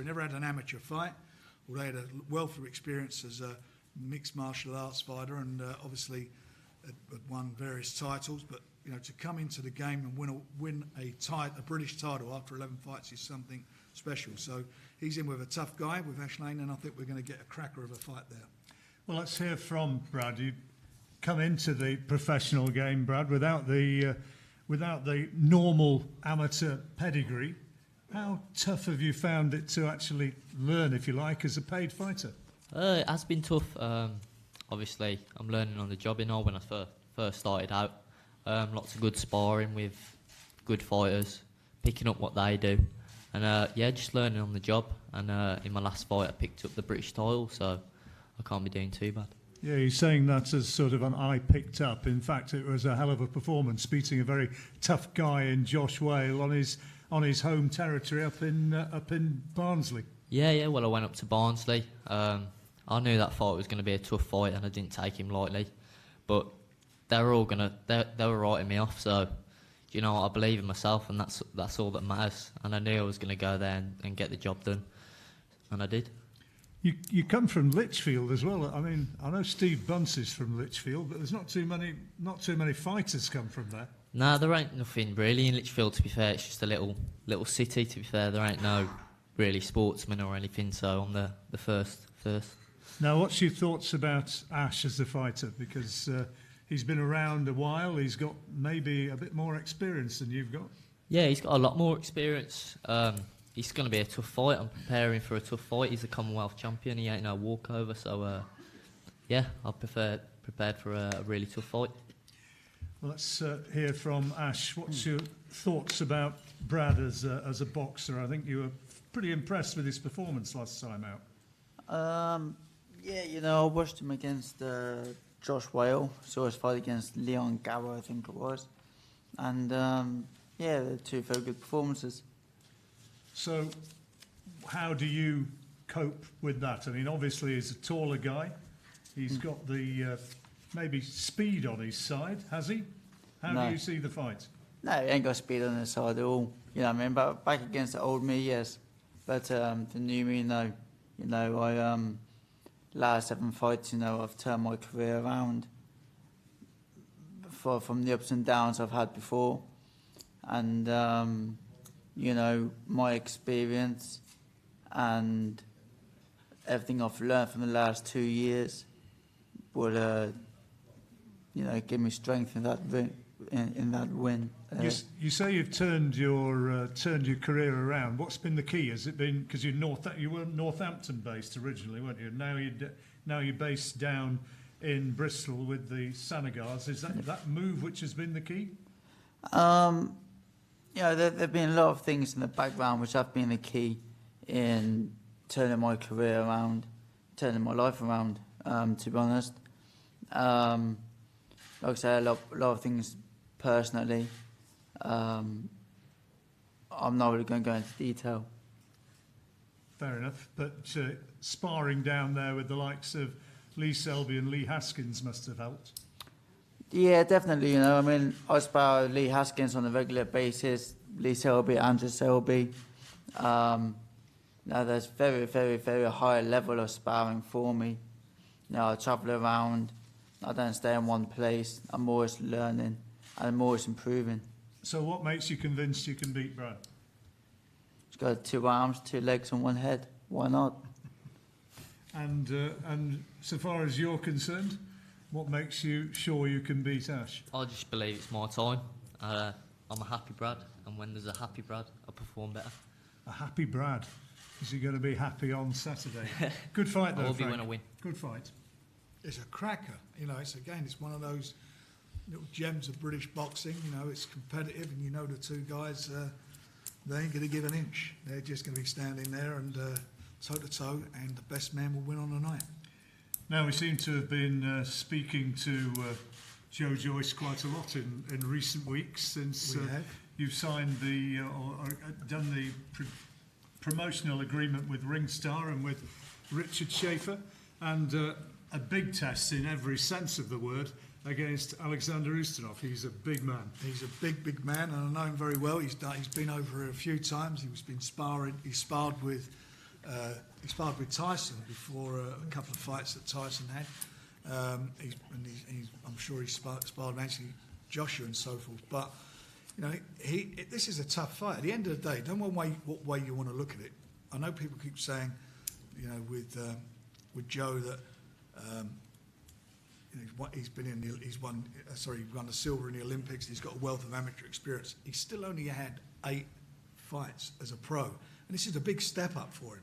never had an amateur fight. Well, they had a wealth of experience as a mixed martial arts fighter, and obviously had won various titles. But to come into the game and win a British title after 11 fights is something special. So he's in with a tough guy with Ash Lane, and I think we're going to get a cracker of a fight there. Well, let's hear from Brad. You come into the professional game, Brad, without the normal amateur pedigree. How tough have you found it to actually learn, if you like, as a paid fighter? It has been tough. Obviously, I'm learning on the job, when I first started out. Lots of good sparring with good fighters, picking up what they do. And just learning on the job. And in my last fight, I picked up the British title, so I can't be doing too bad. Yeah, you're saying that as sort of an eye picked up. In fact, it was a hell of a performance, beating a very tough guy in Josh Whale on his home territory up in Barnsley. Yeah. Well, I went up to Barnsley. I knew that fight was going to be a tough fight, and I didn't take him lightly. But they were writing me off. So, I believe in myself, and that's all that matters. And I knew I was going to go there and get the job done, and I did. You come from Lichfield as well. I mean, I know Steve Bunce is from Lichfield, but there's not too many fighters come from there. No, there ain't nothing really in Lichfield, to be fair. It's just a little city, to be fair. There ain't no really sportsmen or anything, so I'm the first. Now, what's your thoughts about Ash as a fighter? Because he's been around a while. He's got maybe a bit more experience than you've got. Yeah, he's got a lot more experience. It's going to be a tough fight. I'm preparing for a tough fight. He's a Commonwealth champion. He ain't no walkover. So, I'm prepared for a really tough fight. Well, let's hear from Ash. What's your thoughts about Brad as a boxer? I think you were pretty impressed with his performance last time out. I watched him against Josh Whale. Saw his fight against Leon Gower, I think it was. And, they're two very good performances. So, how do you cope with that? I mean, obviously, he's a taller guy. He's got the maybe speed on his side, has he? How do you see the fight? No, he ain't got speed on his side at all. You know what I mean? But back against the old me, yes. But the new me, no. I last 7 fights, I've turned my career around from the ups and downs I've had before. And my experience and everything I've learned from the last 2 years will, give me strength in that win. You say you've turned your career around. What's been the key? Has it been because you were Northampton based originally, weren't you? Now you're based down in Bristol with the Sanagars. Is that move which has been the key? There've been a lot of things in the background which have been the key in turning my career around, turning my life around, to be honest. Like I say, a lot of things personally. I'm not really going to go into detail. Fair enough. But sparring down there with the likes of Lee Selby and Lee Haskins must have helped. Yeah, definitely. I spar with Lee Haskins on a regular basis. Lee Selby, Andrew Selby. Now there's very, very, very high level of sparring for me. I travel around. I don't stay in one place. I'm always learning and I'm always improving. So what makes you convinced you can beat Brad? He's got 2 arms, 2 legs and 1 head. Why not? And so far as you're concerned, what makes you sure you can beat Ash? I just believe it's my time. I'm a happy Brad, and when there's a happy Brad, I perform better. A happy Brad? Is he going to be happy on Saturday? Good fight, though, I will Frank. be when I win. Good fight. It's a cracker. It's one of those little gems of British boxing. It's competitive, and the two guys, they ain't going to give an inch. They're just going to be standing there and toe-to-toe, and the best man will win on the night. Now, we seem to have been speaking to Joe Joyce quite a lot in recent weeks since you've signed or done the promotional agreement with Ringstar and with Richard Schaefer, and a big test in every sense of the word against Alexander Ustinov. He's a big man. He's a big man, and I know him very well. He's been over here a few times. He sparred with Tyson before a couple of fights that Tyson had. I'm sure he's sparred actually Joshua and so forth. But you know, this is a tough fight. At the end of the day, don't know what way you want to look at it. I know people keep saying, you know, with Joe that you know, he won the silver in the Olympics. He's got a wealth of amateur experience. He's still only had 8 fights as a pro, and this is a big step up for him.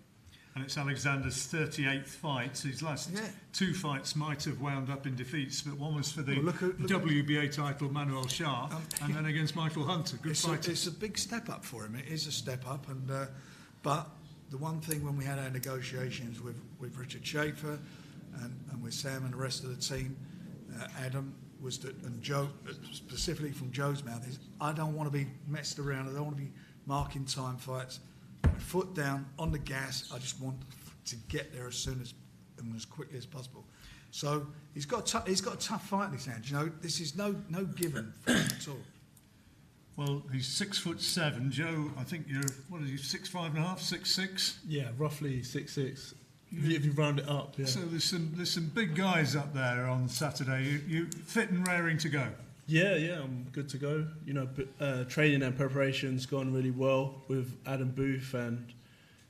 And it's Alexander's 38th fight. His last 2 fights might have wound up in defeats, but one was for the WBA title, Manuel Shah, and then against Michael Hunter. Good fight. It's a big step up for him. It is a step up, and but the one thing when we had our negotiations with Richard Shafat and with Sam and the rest of the team, Adam, was that, and Joe, specifically from Joe's mouth, is I don't want to be messed around. I don't want to be marking time fights. Foot down on the gas. I just want to get there as soon as and as quickly as possible. So he's got a tough fight in his hands. You know, this is no given for him at all. Well, he's 6'7". Joe, I think you're 6'5.5", 6'6". Yeah, roughly 6'6". If you round it up, yeah. So there's some big guys up there on Saturday. You fit and raring to go. Yeah, I'm good to go. You know, training and preparation's gone really well with Adam Booth and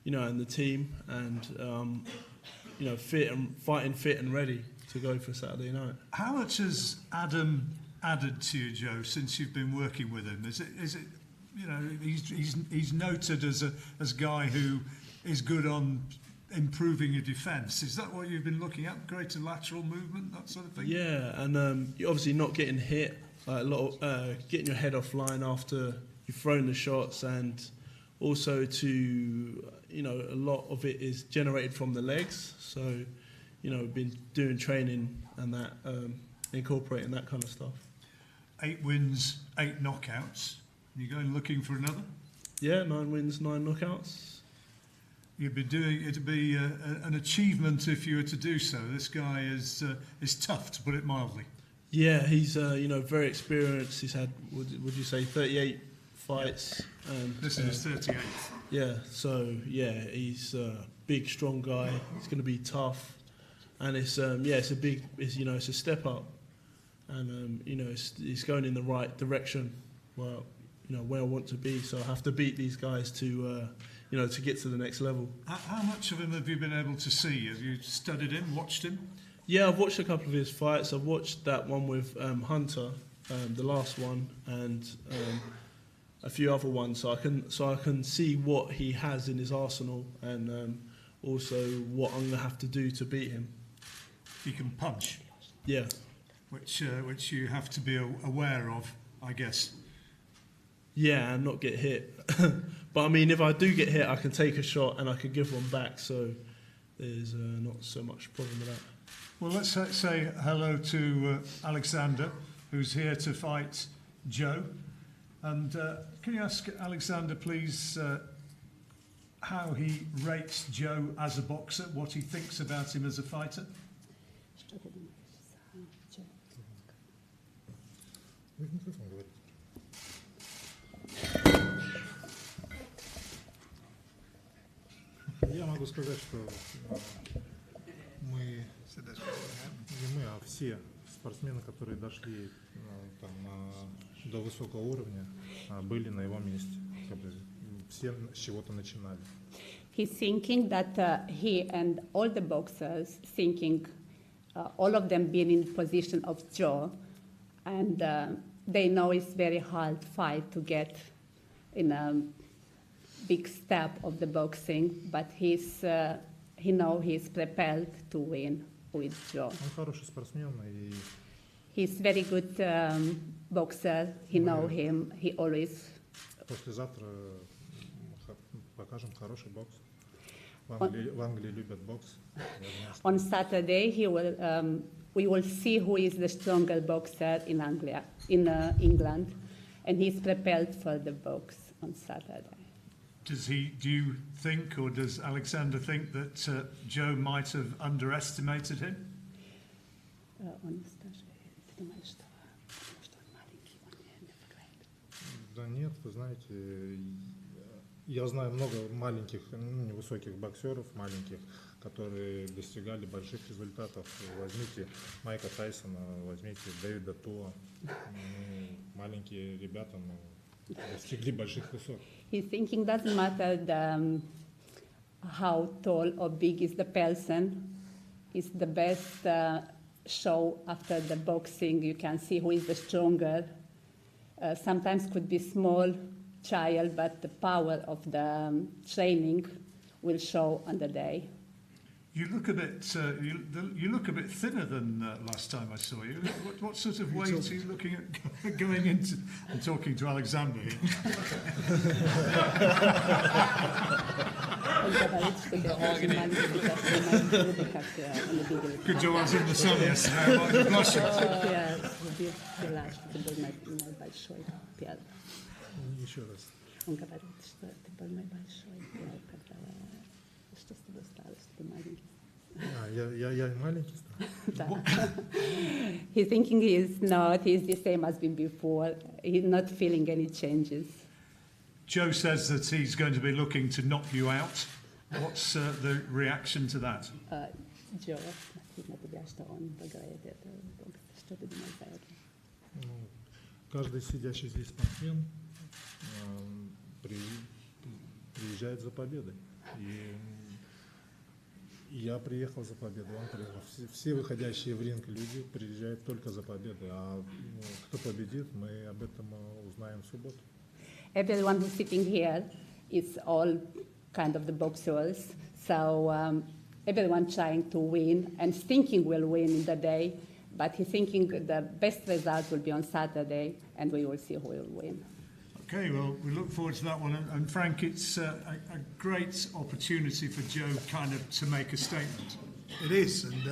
the team, and you know, fighting fit and ready to go for Saturday night. How much has Adam added to you, Joe, since you've been working with him? Is it you know, he's noted as a guy who is good on improving your defence. Is that what you've been looking at? Greater lateral movement, that sort of thing? Yeah, and you're obviously not getting hit, a lot of, getting your head offline after you've thrown the shots, and also a lot of it is generated from the legs. So, you know, we've been doing training and that, incorporating that kind of stuff. 8 wins, 8 knockouts. You going looking for another? Yeah, 9 wins, 9 knockouts. You'd be doing it'd be an achievement if you were to do so. This guy is tough, to put it mildly. Yeah, he's very experienced. He's had, would you say, 38 fights. And this is his 38th. Yeah, so yeah, he's a big, strong guy. He's going to be tough, and it's a step up, and it's going in the right direction. Well, where I want to be. So I have to beat these guys to get to the next level. How much of him have you been able to see? Have you studied him, watched him? Yeah, I've watched a couple of his fights. I've watched that one with Hunter, the last one, and a few other ones. So I can see what he has in his arsenal, and also what I'm going to have to do to beat him. He can punch. Yeah. Which you have to be aware of, I guess. Yeah, and not get hit. But I mean, if I do get hit, I can take a shot and I can give one back. So there's not so much problem with that. Well, let's say hello to Alexander, who's here to fight Joe. And can you ask Alexander, please, how he rates Joe as a boxer, what he thinks about him as a fighter? Я могу сказать, что мы, все спортсмены, которые дошли до высокого уровня, были на его месте. Все с чего-то начинали. He's thinking that he and all the boxers thinking, all of them being in position of Joe, and they know it's very hard fight to get in a big step of the boxing, but he knows he's prepared to win with Joe. Он хороший спортсмен и He's very good boxer. He know him. He always. Послезавтра покажем хороший бокс. В Англии любят бокс. On Saturday, we will see who is the stronger boxer in England, and he's prepared for the box on Saturday. Do you think, or does Alexander think that Joe might have underestimated him? Да нет, вы знаете, я знаю много маленьких, невысоких боксеров, маленьких, которые достигали больших результатов. Возьмите Майка Тайсона, возьмите Дэвида Туа. Маленькие ребята достигли больших высот. He's thinking doesn't matter how tall or big is the person. It's the best show after the boxing. You can see who is the stronger. Sometimes could be small child, but the power of the training will show on the day. You look a bit. You look a bit thinner than last time I saw you. What sort of weight are you looking at going into? I'm talking to Alexander here. Good job. I was in the sun yesterday. I was blushing. Еще раз. Он говорит, что ты больной большой, когда что с тобой стало, что ты маленький. Я маленький стал. He's thinking he's not, he's the same as been before. He's not feeling any changes. Joe says that he's going to be looking to knock you out. What's the reaction to that? Joe, на тебя, что он говорит это, что ты думаешь за это? Каждый сидящий здесь спортсмен приезжает за победой. И я приехал за победой, он приехал. Все выходящие в ринг люди приезжают только за победой. А кто победит, мы об этом узнаем в субботу. Everyone who's sitting here is all kind of the boxers. So everyone trying to win and thinking will win in the day. But he's thinking the best result will be on Saturday, and we will see who will win. Okay, well, we look forward to that one. And Frank, it's a great opportunity for Joe kind of to make a statement. It is, and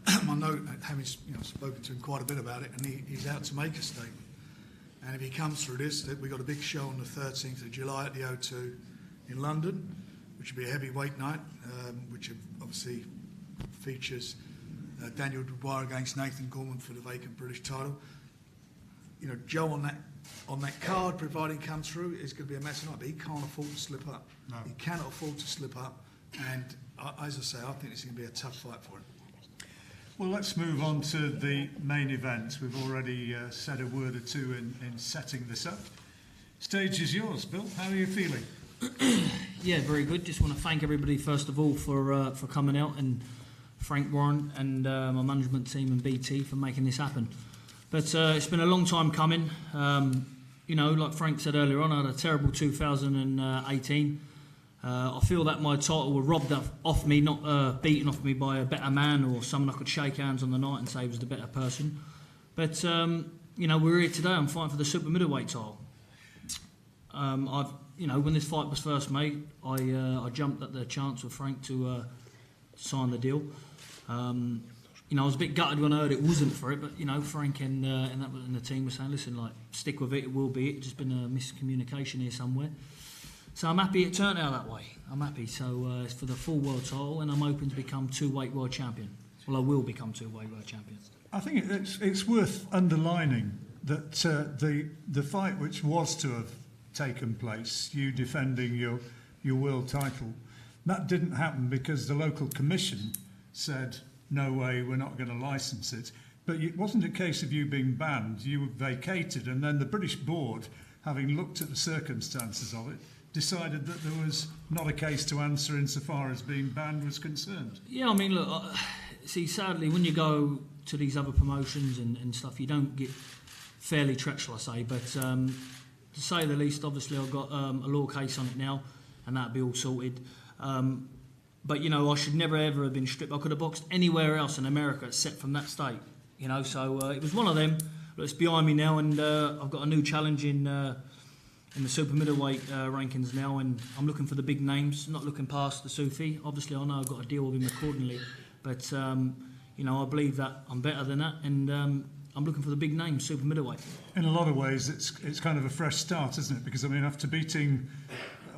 I know, having spoken to him quite a bit about it, and he's out to make a statement. And if he comes through this, we've got a big show on the 13th of July at the O2 in London, which will be a heavyweight night, which obviously features Daniel Dubois against Nathan Gorman for the vacant British title. You know, Joe on that card, providing he comes through, is going to be a massive night, but he can't afford to slip up. No. He cannot afford to slip up, and as I say, I think it's going to be a tough fight for him. Well, let's move on to the main event. We've already said a word or two in setting this up. Stage is yours, Bill. How are you feeling? Yeah, very good. Just want to thank everybody first of all for coming out, and Frank Warren and my management team and BT for making this happen. But it's been a long time coming. You know, like Frank said earlier on, I had a terrible 2018. I feel that my title was robbed off me, not beaten off me by a better man or someone I could shake hands on the night and say was the better person. But you know, we're here today. I'm fighting for the super-middleweight title. When this fight was first made, I jumped at the chance with Frank to sign the deal. I was a bit gutted when I heard it wasn't for it, but Frank and the team were saying, listen, like, stick with it, it will be. It's just been a miscommunication here somewhere. So I'm happy it turned out that way. I'm happy. So it's for the full world title, and I'm hoping to become two-weight world champion. Well, I will become two-weight world champion. I think it's worth underlining that the fight which was to have taken place, you defending your world title, that didn't happen because the local commission said, no way, we're not going to licence it. But it wasn't a case of you being banned. You were vacated, and then the British board, having looked at the circumstances of it, decided that there was not a case to answer insofar as being banned was concerned. Yeah, I mean, look, see, sadly, when you go to these other promotions and stuff, you don't get fairly treated, shall I say. But to say the least, obviously, I've got a law case on it now, and that'll be all sorted. But, I should never, ever have been stripped. I could have boxed anywhere else in America except from that state, So it was one of them. But it's behind me now, and I've got a new challenge in the super middleweight rankings now, and I'm looking for the big names, not looking past the Isufi. Obviously, I know I've got to deal with him accordingly. But, I believe that I'm better than that, and I'm looking for the big names, super middleweight. In a lot of ways, it's kind of a fresh start, isn't it? Because, after beating,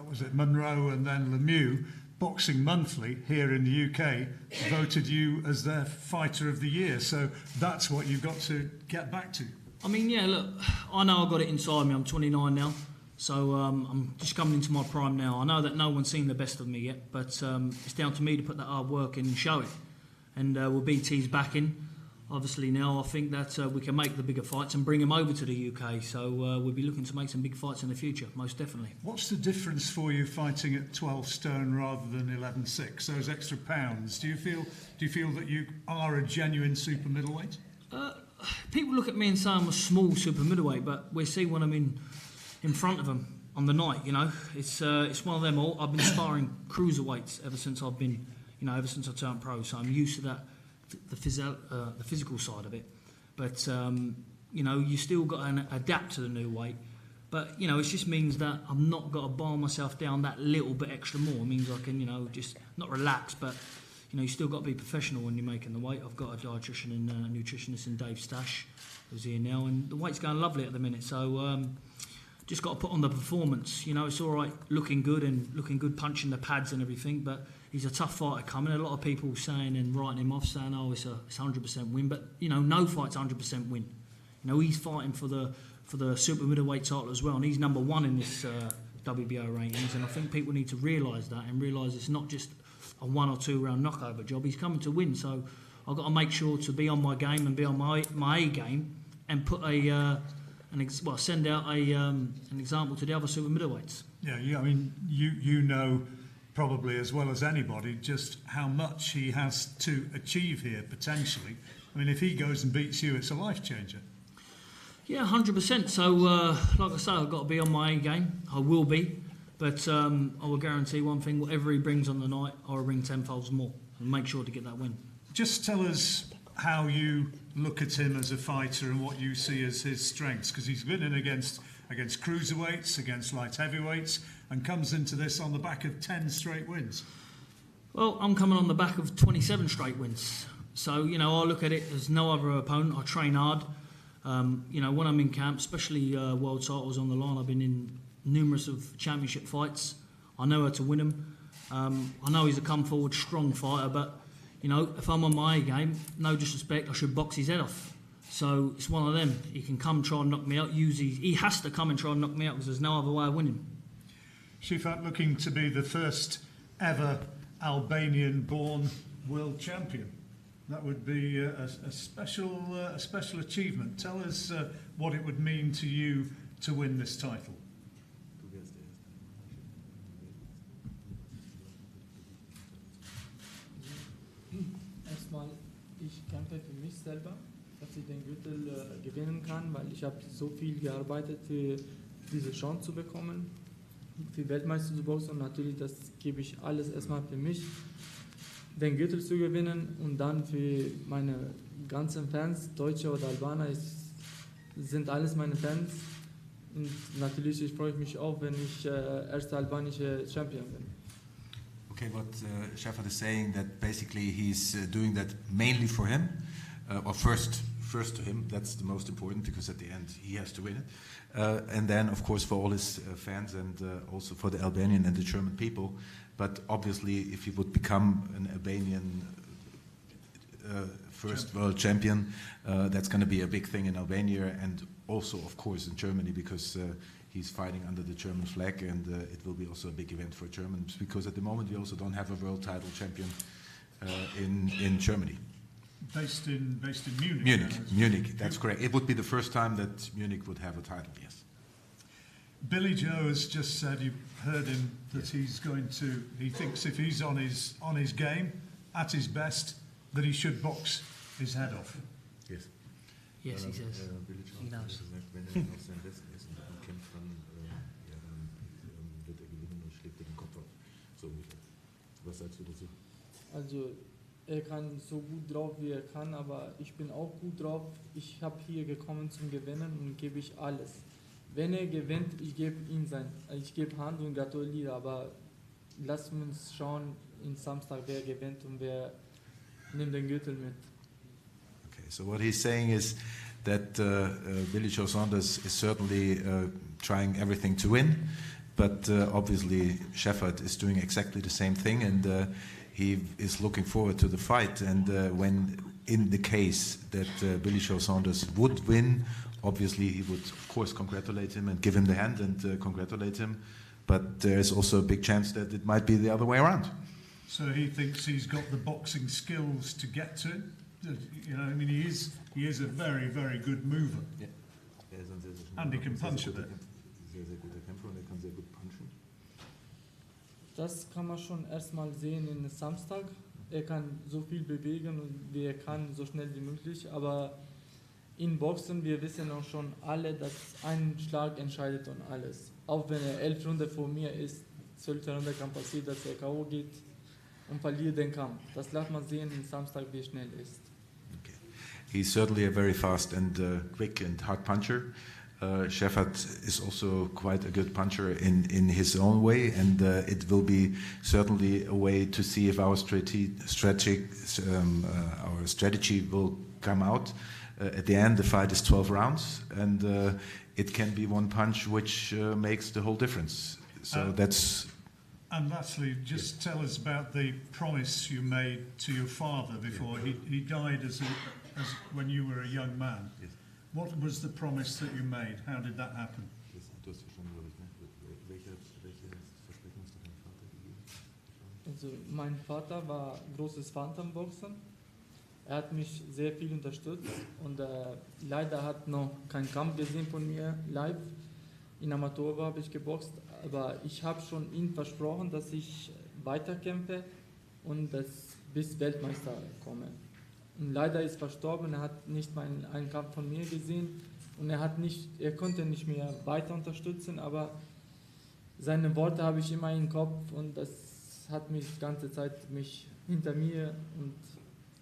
was it Monroe and then Lemieux, Boxing Monthly here in the UK voted you as their fighter of the year. So that's what you've got to get back to. I mean, yeah, look, I know I've got it inside me. I'm 29 now, so I'm just coming into my prime now. I know that no one's seen the best of me yet, but it's down to me to put that hard work in and show it. And with BT's backing, obviously now I think that we can make the bigger fights and bring them over to the UK. So we'll be looking to make some big fights in the future, most definitely. What's the difference for you fighting at 12 stone rather than 11.6? Those extra pounds. Do you feel that you are a genuine super middleweight? People look at me and say I'm a small super middleweight, but we see when I'm in front of them on the night. You know, it's one of them. I've been sparring cruiserweights ever since I've been, ever since I turned pro. So I'm used to that, the physical side of it. But you still got to adapt to the new weight. But it just means that I'm not got to bar myself down that little bit extra more. It means I can, just not relax, but. You still got to be professional when you're making the weight. I've got a dietitian and a nutritionist in Dave Stash, who's here now, and the weight's going lovely at the minute. So just got to put on the performance. It's all right looking good, punching the pads and everything, but he's a tough fighter coming. A lot of people saying and writing him off, saying, "Oh, it's 100% win," but no fight's 100% win. He's fighting for the super middleweight title as well, and he's number one in this WBO rankings. And I think people need to realise that and realise it's not just a 1 or 2 round knockover job. He's coming to win, so I've got to make sure to be on my game and be on my A game and put send out an example to the other super middleweights. Yeah. I mean, you know probably as well as anybody just how much he has to achieve here potentially. I mean, if he goes and beats you, it's a life changer. Yeah, 100%. So, like I say, I've got to be on my A game. I will be. But I will guarantee one thing, whatever he brings on the night, I'll bring tenfolds more and make sure to get that win. Just tell us how you look at him as a fighter and what you see as his strengths, because he's been in against cruiserweights, against light heavyweights, and comes into this on the back of 10 straight wins. Well, I'm coming on the back of 27 straight wins. So, I look at it as no other opponent. I train hard. When I'm in camp, especially world titles on the line, I've been in numerous of championship fights. I know how to win them. I know he's a come forward strong fighter, but if I'm on my game, no disrespect, I should box his head off. So it's one of them. He can come try and knock me out. He has to come and try and knock me out because there's no other way of winning. Shefat looking to be the first ever Albanian-born world champion. That would be a special achievement. Tell us what it would mean to you to win this title. Erstmal, ich kämpfe für mich selber, dass ich den Gürtel gewinnen kann, weil ich habe so viel gearbeitet für diese Chance zu bekommen, für Weltmeister zu boxen, und natürlich das gebe ich alles erstmal für mich, den Gürtel zu gewinnen, und dann für meine ganzen Fans, Deutsche oder Albaner, sind alles meine Fans, und natürlich ich freue mich auch, wenn ich erster albanischer Champion bin. Okay, what Shefat is saying, that basically he's doing that mainly for him, or first to him. That's the most important, because at the end he has to win it, and then of course for all his fans, and also for the Albanian and the German people. But obviously, if he would become an Albanian first world champion, that's going to be a big thing in Albania, and also of course in Germany, because he's fighting under the German flag, and it will be also a big event for Germans, because at the moment we also don't have a world title champion in Germany. Based in Munich. Munich, that's correct. It would be the first time that Munich would have a title, yes. Billy Joe has just said, you've heard him, that he thinks if he's on his game, at his best, that he should box his head off. Yes. Yes, he says. Billy Joe He knows. Wenn auf seinem Besten ist und kämpft, dann wird gewinnen und schlägt den Kopf ab. So ungefähr. Was sagst du dazu? Also, er kann so gut drauf, wie er kann, aber ich bin auch gut drauf. Ich habe hier gekommen zum Gewinnen und gebe ich alles. Wenn er gewinnt, ich gebe Hand und gratuliere, aber lasst uns schauen in Samstag, wer gewinnt und wer nimmt den Gürtel mit. Okay, so what he's saying is that Billy Joe Saunders is certainly trying everything to win, But obviously, Shefat is doing exactly the same thing, and he is looking forward to the fight. And when in the case that Billy Joe Saunders would win, obviously he would, of course, congratulate him and give him the hand and congratulate him. But there's also a big chance that it might be the other way around. So he thinks he's got the boxing skills to get to it. You know, I mean, he is a very, very good mover. Yeah. And he can punch a bit. Sehr, sehr guter Kämpfer und er kann sehr gut punchen. Das kann man schon erstmal sehen in Samstag. Er kann so viel bewegen und wie er kann, so schnell wie möglich. Aber in Boxen, wir wissen auch schon alle, dass ein Schlag entscheidet und alles. Auch wenn er 11 Runden vor mir ist, 12. Runde kann passieren, dass er K.O. geht und verliert den Kampf. Das lässt man sehen in Samstag, wie schnell er ist. Okay. He's certainly a very fast and quick and hard puncher. Shefat is also quite a good puncher in his own way, and it will be certainly a way to see if our strategy will come out. At the end, the fight is 12 rounds, and it can be one punch which makes the whole difference. So that's. And lastly, just tell us about the promise you made to your father before he died as when you were a young man. Yes. What was the promise that you made? How did that happen? Du hast verstanden, glaube ich, ne? Welches Versprechen hast du deinem Vater gegeben? Also mein Vater war großes Phantomboxer. Er hat mich sehr viel unterstützt und leider hat noch keinen Kampf gesehen von mir live. In Amateur habe ich geboxt, aber ich habe schon ihm versprochen, dass ich weiterkämpfe und dass bis Weltmeister komme. Und leider ist verstorben, er hat nicht einen Kampf von mir gesehen und er konnte nicht mehr weiter unterstützen, aber seine Worte habe ich immer im Kopf und das hat mich die ganze Zeit hinter mir und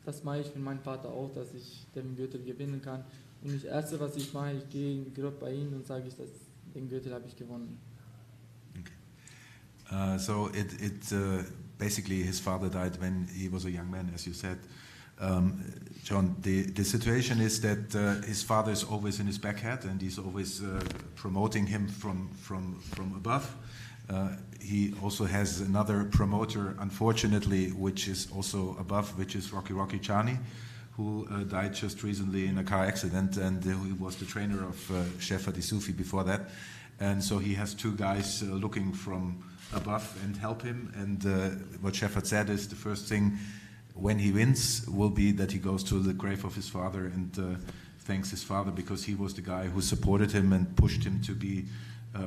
das mache ich für meinen Vater auch, dass ich den Gürtel gewinnen kann. Und das Erste, was ich mache, ich gehe direkt bei ihm und sage dass den Gürtel habe ich gewonnen. Okay. So basically his father died when he was a young man, as you said. John, the situation is that his father is always in his back head and he's always promoting him from above. He also has another promoter, unfortunately, which is also above, which is Rocky Chani, who died just recently in a car accident, and he was the trainer of Shefat Isufi before that. And so he has two guys looking from above and help him. And what Shefat said is the first thing when he wins will be that he goes to the grave of his father and thanks his father because he was the guy who supported him and pushed him to be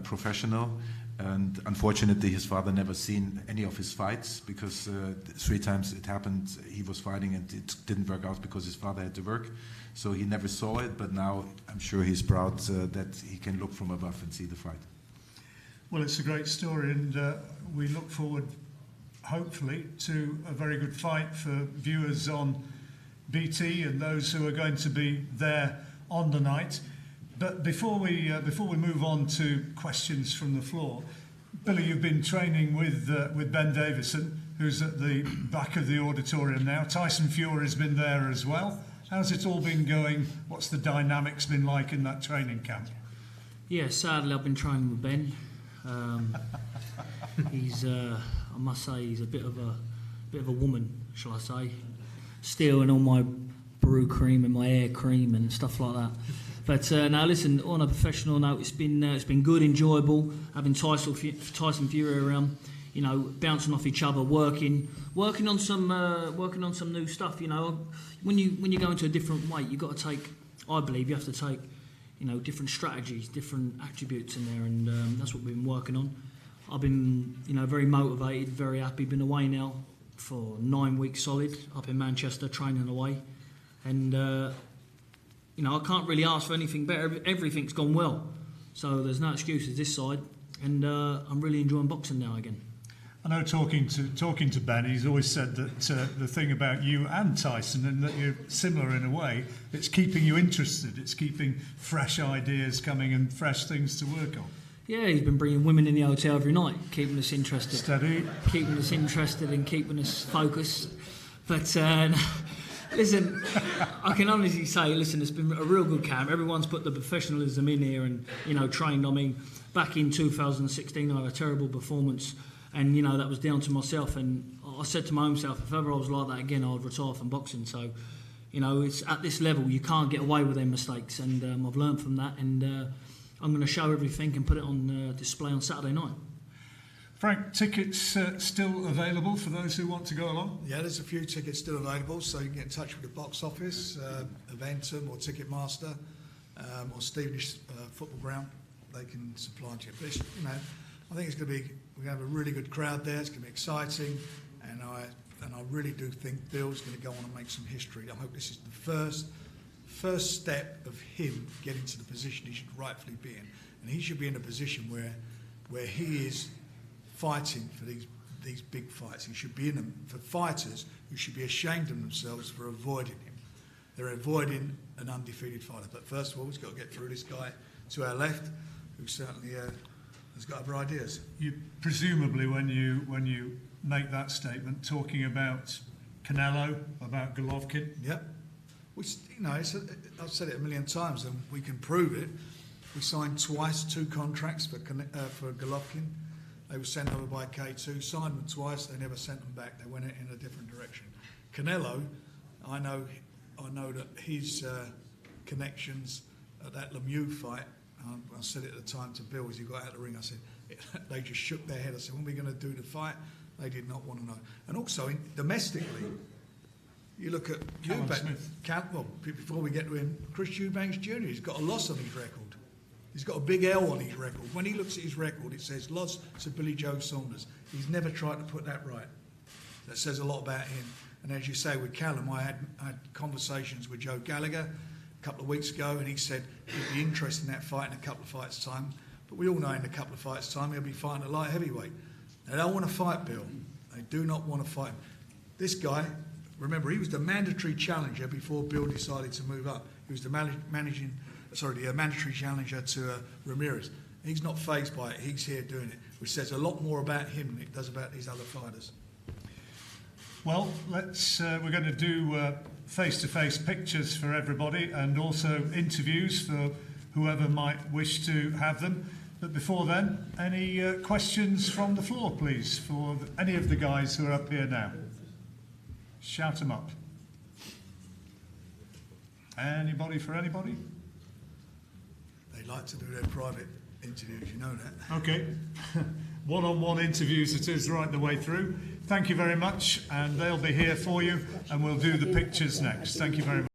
professional. And unfortunately, his father never seen any of his fights because 3 times it happened. He was fighting and it didn't work out because his father had to work. So he never saw it. But now I'm sure he's proud that he can look from above and see the fight. Well, it's a great story, and we look forward, hopefully, to a very good fight for viewers on BT and those who are going to be there on the night. But before we move on to questions from the floor, Billy, you've been training with Ben Davison, who's at the back of the auditorium now. Tyson Fury's been there as well. How's it all been going? What's the dynamics been like in that training camp? Yeah, sadly, I've been training with Ben. He's, I must say, he's a bit of a woman, shall I say? Stealing all my brew cream and my hair cream and stuff like that. But now, listen, on a professional note, it's been good, enjoyable, having Tyson Fury around, you know, bouncing off each other, working on some new stuff. You know, when you go into a different weight, I believe you have to take, you know, different strategies, different attributes in there, and that's what we've been working on. I've been, you know, very motivated, very happy. Been away now for 9 weeks solid, up in Manchester, training away, and. You know, I can't really ask for anything better. Everything's gone well. So there's no excuses this side. And I'm really enjoying boxing now again. I know talking to Ben, he's always said that the thing about you and Tyson, and that you're similar in a way, it's keeping you interested. It's keeping fresh ideas coming and fresh things to work on. Yeah, he's been bringing women in the hotel every night, keeping us interested. Steady. Keeping us interested and keeping us focused. But... Listen, I can honestly say, listen, it's been a real good camp. Everyone's put the professionalism in here and, you know, trained. I mean, back in 2016, I had a terrible performance, and that was down to myself. And I said to my own self, if ever I was like that again, I'd retire from boxing. So, it's at this level you can't get away with them mistakes, and I've learned from that. And I'm going to show everything and put it on display on Saturday night. Frank, tickets still available for those who want to go along? Yeah, there's a few tickets still available, so you can get in touch with the box office, Eventum or Ticketmaster, or Stevenage Football Ground. They can supply to you. But I think it's going to be, we're going to have a really good crowd there. It's going to be exciting, and I really do think Bill's going to go on and make some history. I hope this is the first step of him getting to the position he should rightfully be in, and he should be in a position where he is fighting for these big fights. He should be in them for fighters who should be ashamed of themselves for avoiding him. They're avoiding an undefeated fighter. But first of all, we've got to get through this guy to our left, who certainly has got other ideas. You presumably, when you make that statement, talking about Canelo, about Golovkin. Yep. I've said it a million times, and we can prove it. We signed twice 2 contracts for Golovkin. They were sent over by K2, signed them twice, they never sent them back. They went in a different direction. Canelo, I know that his connections at that Lemieux fight, I said it at the time to Bill as he got out of the ring, I said, they just shook their head. I said, when are we going to do the fight? They did not want to know. And also, domestically, you look at Eubanks, before we get to him, Chris Eubanks Jr., he's got a loss on his record. He's got a big L on his record. When he looks at his record, it says loss to Billy Joe Saunders. He's never tried to put that right. That says a lot about him. And as you say, with Callum, I had conversations with Joe Gallagher a couple of weeks ago, and he said he'd be interested in that fight in a couple of fights' time. But we all know in a couple of fights' time he'll be fighting a light heavyweight. They don't want to fight Bill. They do not want to fight him. This guy, remember, he was the mandatory challenger before Bill decided to move up. He was the mandatory challenger to Ramirez. He's not fazed by it. He's here doing it, which says a lot more about him than it does about these other fighters. Well, we're going to do face-to-face pictures for everybody, and also interviews for whoever might wish to have them. But before then, any questions from the floor, please, for any of the guys who are up here now? Shout them up. Anybody for anybody? They like to do their private interviews, you know that. Okay. One-on-one interviews it is right the way through. Thank you very much, and they'll be here for you, and we'll do the pictures next. Thank you very much.